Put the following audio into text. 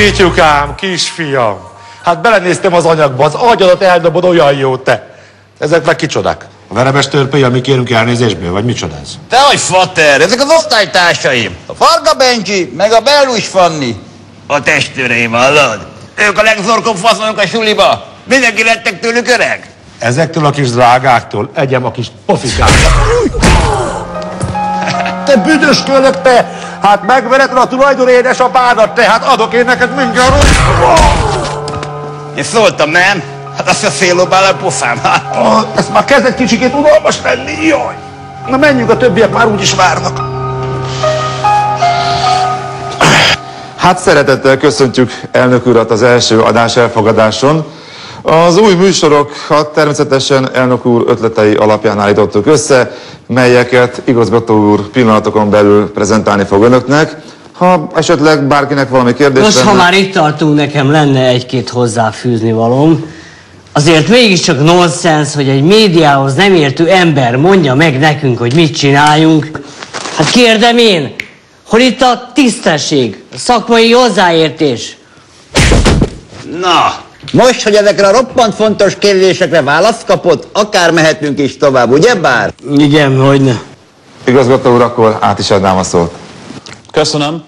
Pityukám, kisfiam, hát belenéztem az anyagba, az agyadat eldobod, olyan jó te. Ezek meg kicsodák? A verebes törpei, ami kérünk elnézésből, vagy micsoda ez? Dehogy, fater, ezek az osztálytársaim. A Farga Benji, meg a Bellus Fanni. A testőreim, hallod? Ők a legzorkóbb faszonok a suliba. Mindenki lettek tőlük öreg. Ezektől a kis drágáktól egyem a kis pofikákat. Te büdösködök, te! Hát megvereted a tulajdon édesapádat, te! Hát adok én neked mindjárt! Én szóltam, nem? Hát azt a széllobál a pofám. Ez már kezd egy kicsikét unalmas lenni, jaj! Na menjünk, a többiek már úgyis várnak. Hát szeretettel köszöntjük elnök urat az első adás elfogadáson. Az új műsorokat természetesen elnök úr ötletei alapján állítottuk össze, melyeket igazgató úr pillanatokon belül prezentálni fog önöknek. Ha esetleg bárkinek valami kérdés Most, lenne... ha már itt tartunk, nekem lenne egy-két hozzáfűzni valóm. Azért mégiscsak nonsens, hogy egy médiához nem értő ember mondja meg nekünk, hogy mit csináljunk. Hát kérdem én, hol itt a tisztesség, a szakmai hozzáértés? Na, most, hogy ezekre a roppant fontos kérdésekre választ kapott, akár mehetünk is tovább, ugyebár? Igen, hogyne. Igazgató úr, akkor át is adnám a szót. Köszönöm.